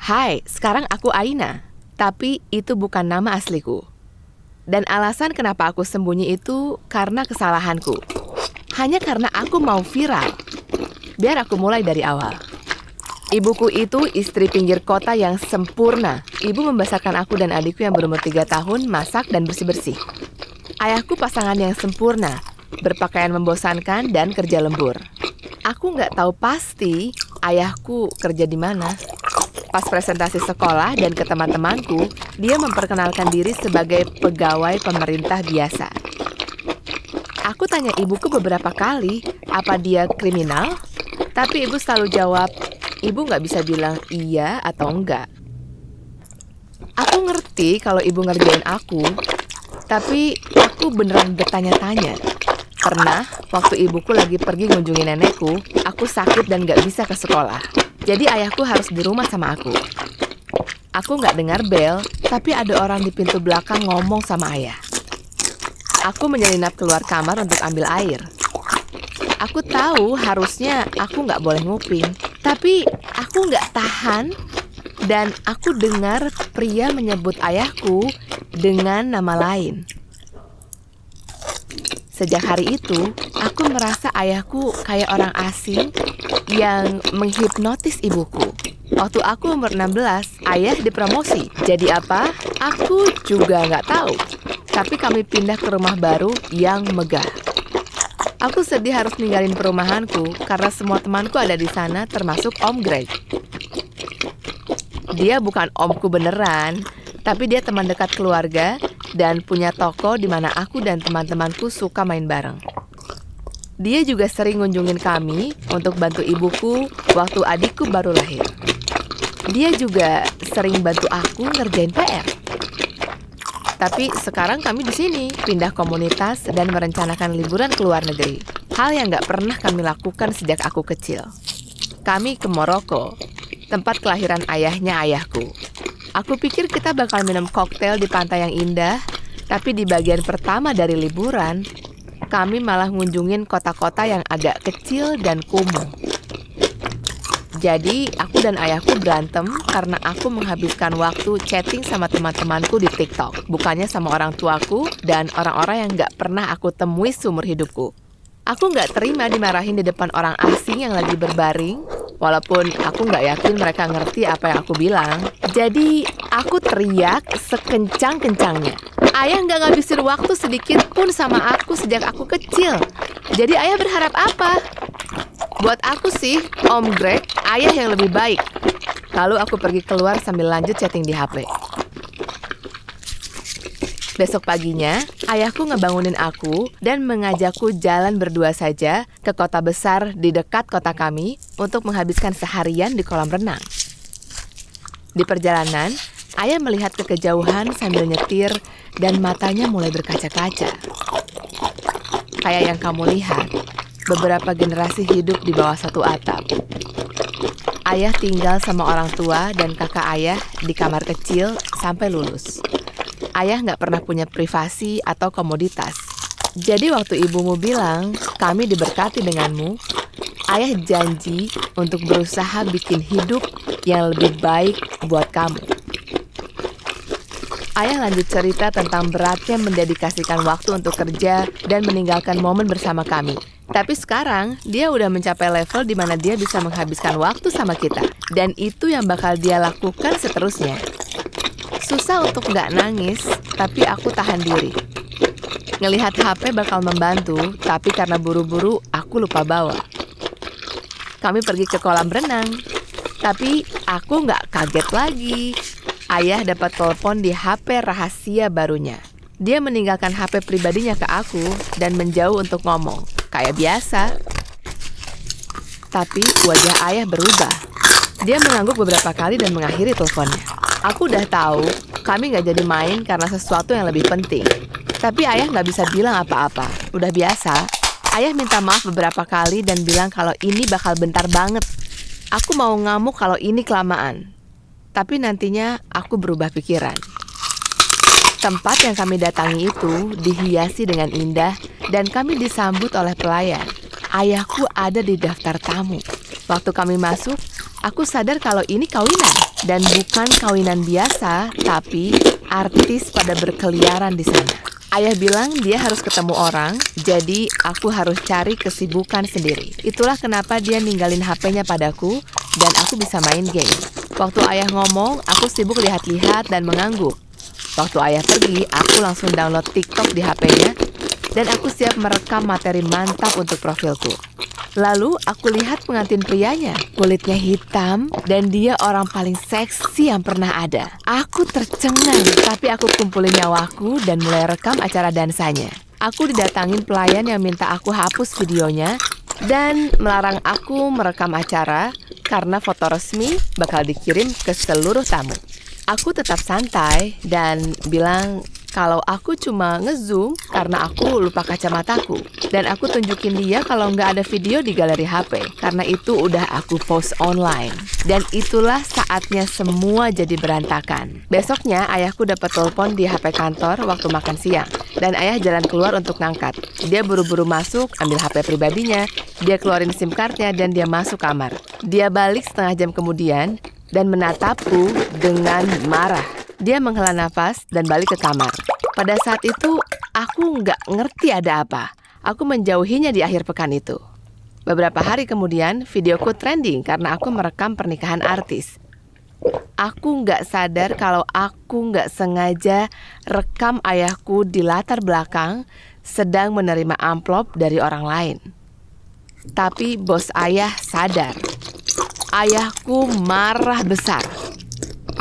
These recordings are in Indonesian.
Hai, sekarang aku Aina. Tapi itu bukan nama asliku. Dan alasan kenapa aku sembunyi itu karena kesalahanku. Hanya karena aku mau viral. Biar aku mulai dari awal. Ibuku itu istri pinggir kota yang sempurna. Ibu membesarkan aku dan adikku yang berumur 3 tahun masak dan bersih-bersih. Ayahku pasangan yang sempurna, berpakaian membosankan dan kerja lembur. Aku nggak tahu pasti ayahku kerja di mana. Pas presentasi sekolah dan ke teman-temanku, dia memperkenalkan diri sebagai pegawai pemerintah biasa. Aku tanya ibuku beberapa kali, apa dia kriminal? Tapi ibu selalu jawab, ibu nggak bisa bilang iya atau enggak. Aku ngerti kalau ibu ngerjain aku, tapi aku beneran bertanya-tanya. Pernah, waktu ibuku lagi pergi ngunjungi nenekku, aku sakit dan nggak bisa ke sekolah. Jadi ayahku harus di rumah sama aku. Aku nggak dengar bel, tapi ada orang di pintu belakang ngomong sama ayah. Aku menyelinap keluar kamar untuk ambil air. Aku tahu harusnya aku nggak boleh nguping, tapi aku nggak tahan dan aku dengar pria menyebut ayahku dengan nama lain. Sejak hari itu, aku merasa ayahku kayak orang asing yang menghipnotis ibuku. Waktu aku umur 16, ayah dipromosi. Jadi apa? Aku juga nggak tahu. Tapi kami pindah ke rumah baru yang megah. Aku sedih harus ninggalin perumahanku karena semua temanku ada di sana termasuk Om Greg. Dia bukan omku beneran, tapi dia teman dekat keluarga dan punya toko di mana aku dan teman-temanku suka main bareng. Dia juga sering ngunjungin kami untuk bantu ibuku waktu adikku baru lahir. Dia juga sering bantu aku ngerjain PR. Tapi sekarang kami di sini, pindah komunitas dan merencanakan liburan ke luar negeri. Hal yang nggak pernah kami lakukan sejak aku kecil. Kami ke Maroko, tempat kelahiran ayahnya ayahku. Aku pikir kita bakal minum koktail di pantai yang indah, tapi di bagian pertama dari liburan, kami malah ngunjungin kota-kota yang agak kecil dan kumuh. Jadi, aku dan ayahku berantem karena aku menghabiskan waktu chatting sama teman-temanku di TikTok, bukannya sama orang tuaku dan orang-orang yang nggak pernah aku temui seumur hidupku. Aku nggak terima dimarahin di depan orang asing yang lagi berbaring, walaupun aku nggak yakin mereka ngerti apa yang aku bilang. Jadi, aku teriak sekencang-kencangnya. Ayah nggak ngabisin waktu sedikit pun sama aku sejak aku kecil. Jadi ayah berharap apa? Buat aku sih, Om Greg, ayah yang lebih baik. Lalu aku pergi keluar sambil lanjut chatting di HP. Besok paginya, ayahku ngebangunin aku dan mengajakku jalan berdua saja ke kota besar di dekat kota kami untuk menghabiskan seharian di kolam renang. Di perjalanan, ayah melihat ke kejauhan sambil nyetir dan matanya mulai berkaca-kaca. Kayak yang kamu lihat, beberapa generasi hidup di bawah satu atap. Ayah tinggal sama orang tua dan kakak ayah di kamar kecil sampai lulus. Ayah nggak pernah punya privasi atau komoditas. Jadi waktu ibumu bilang, kami diberkati denganmu, ayah janji untuk berusaha bikin hidup yang lebih baik buat kamu. Ayah lanjut cerita tentang beratnya mendedikasikan waktu untuk kerja dan meninggalkan momen bersama kami. Tapi sekarang, dia udah mencapai level di mana dia bisa menghabiskan waktu sama kita. Dan itu yang bakal dia lakukan seterusnya. Susah untuk nggak nangis, tapi aku tahan diri. Ngelihat HP bakal membantu, tapi karena buru-buru, aku lupa bawa. Kami pergi ke kolam renang. Tapi aku nggak kaget lagi. Ayah dapat telepon di HP rahasia barunya. Dia meninggalkan HP pribadinya ke aku dan menjauh untuk ngomong. Kayak biasa. Tapi wajah ayah berubah. Dia mengangguk beberapa kali dan mengakhiri teleponnya. Aku udah tahu kami nggak jadi main karena sesuatu yang lebih penting. Tapi ayah nggak bisa bilang apa-apa. Udah biasa. Ayah minta maaf beberapa kali dan bilang kalau ini bakal bentar banget. Aku mau ngamuk kalau ini kelamaan. Tapi nantinya aku berubah pikiran. Tempat yang kami datangi itu dihiasi dengan indah dan kami disambut oleh pelayan. Ayahku ada di daftar tamu. Waktu kami masuk, aku sadar kalau ini kawinan. Dan bukan kawinan biasa, tapi artis pada berkeliaran di sana. Ayah bilang dia harus ketemu orang, jadi aku harus cari kesibukan sendiri. Itulah kenapa dia ninggalin HP-nya padaku, dan aku bisa main game. Waktu ayah ngomong, aku sibuk lihat-lihat dan mengangguk. Waktu ayah pergi, aku langsung download TikTok di HP-nya, dan aku siap merekam materi mantap untuk profilku. Lalu aku lihat pengantin prianya, kulitnya hitam dan dia orang paling seksi yang pernah ada. Aku tercengang, tapi aku kumpulin nyawaku dan mulai rekam acara dansanya. Aku didatangin pelayan yang minta aku hapus videonya dan melarang aku merekam acara karena foto resmi bakal dikirim ke seluruh tamu. Aku tetap santai dan bilang kalau aku cuma ngezoom karena aku lupa kacamataku. Dan aku tunjukin dia kalau nggak ada video di galeri HP. Karena itu udah aku post online. Dan itulah saatnya semua jadi berantakan. Besoknya ayahku dapat telepon di HP kantor waktu makan siang. Dan ayah jalan keluar untuk ngangkat. Dia buru-buru masuk, ambil HP pribadinya. Dia keluarin SIM cardnya dan dia masuk kamar. Dia balik setengah jam kemudian dan menatapku dengan marah. Dia menghela nafas dan balik ke kamar. Pada saat itu, aku nggak ngerti ada apa. Aku menjauhinya di akhir pekan itu. Beberapa hari kemudian, videoku trending karena aku merekam pernikahan artis. Aku nggak sadar kalau aku nggak sengaja rekam ayahku di latar belakang sedang menerima amplop dari orang lain. Tapi bos ayah sadar. Ayahku marah besar.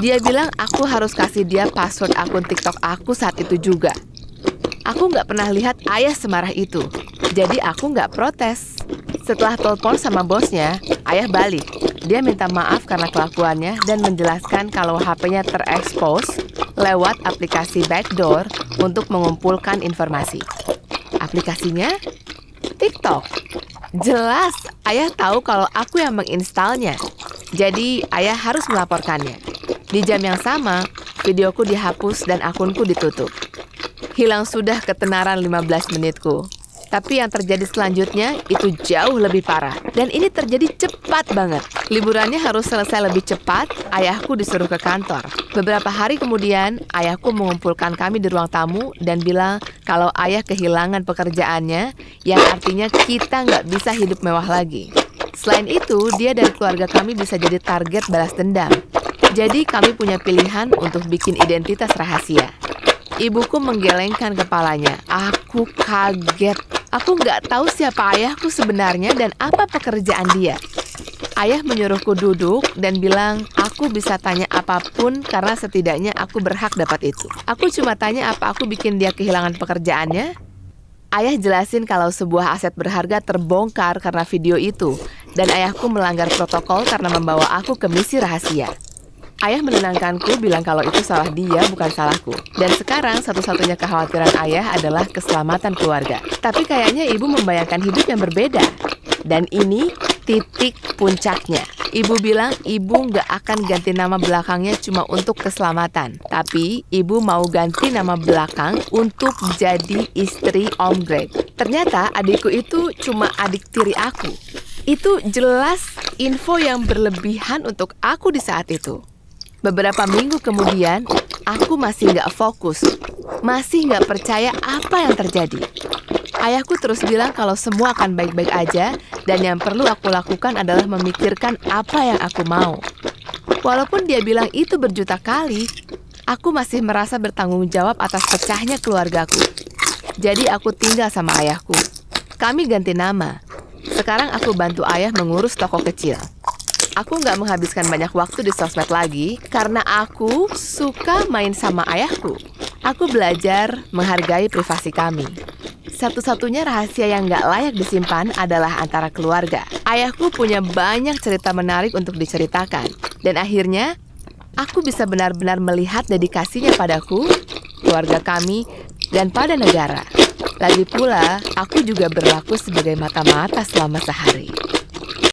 Dia bilang aku harus kasih dia password akun TikTok aku saat itu juga. Aku nggak pernah lihat ayah semarah itu, jadi aku nggak protes. Setelah telepon sama bosnya, ayah balik. Dia minta maaf karena kelakuannya dan menjelaskan kalau HP-nya terekspos lewat aplikasi backdoor untuk mengumpulkan informasi. Aplikasinya? TikTok. Jelas, ayah tahu kalau aku yang menginstalnya. Jadi, ayah harus melaporkannya. Di jam yang sama, videoku dihapus dan akunku ditutup. Hilang sudah ketenaran 15 menitku. Tapi yang terjadi selanjutnya itu jauh lebih parah. Dan ini terjadi cepat banget. Liburannya harus selesai lebih cepat, ayahku disuruh ke kantor. Beberapa hari kemudian, ayahku mengumpulkan kami di ruang tamu dan bilang kalau ayah kehilangan pekerjaannya, yang artinya kita nggak bisa hidup mewah lagi. Selain itu, dia dan keluarga kami bisa jadi target balas dendam. Jadi kami punya pilihan untuk bikin identitas rahasia. Ibuku menggelengkan kepalanya. Aku kaget. Aku nggak tahu siapa ayahku sebenarnya dan apa pekerjaan dia. Ayah menyuruhku duduk dan bilang aku bisa tanya apapun karena setidaknya aku berhak dapat itu. Aku cuma tanya apa aku bikin dia kehilangan pekerjaannya. Ayah jelasin kalau sebuah aset berharga terbongkar karena video itu. Dan ayahku melanggar protokol karena membawa aku ke misi rahasia. Ayah menenangkanku bilang kalau itu salah dia, bukan salahku. Dan sekarang satu-satunya kekhawatiran ayah adalah keselamatan keluarga. Tapi kayaknya ibu membayangkan hidup yang berbeda. Dan ini titik puncaknya. Ibu bilang ibu nggak akan ganti nama belakangnya cuma untuk keselamatan. Tapi ibu mau ganti nama belakang untuk jadi istri Om Greg. Ternyata adikku itu cuma adik tiri aku. Itu jelas info yang berlebihan untuk aku di saat itu. Beberapa minggu kemudian, aku masih nggak fokus, masih nggak percaya apa yang terjadi. Ayahku terus bilang kalau semua akan baik-baik aja dan yang perlu aku lakukan adalah memikirkan apa yang aku mau. Walaupun dia bilang itu berjuta kali, aku masih merasa bertanggung jawab atas pecahnya keluargaku. Jadi aku tinggal sama ayahku. Kami ganti nama. Sekarang aku bantu ayah mengurus toko kecil. Aku nggak menghabiskan banyak waktu di sosmed lagi karena aku suka main sama ayahku. Aku belajar menghargai privasi kami. Satu-satunya rahasia yang nggak layak disimpan adalah antara keluarga. Ayahku punya banyak cerita menarik untuk diceritakan. Dan akhirnya, aku bisa benar-benar melihat dedikasinya padaku, keluarga kami, dan pada negara. Lagi pula, aku juga berlaku sebagai mata-mata selama sehari.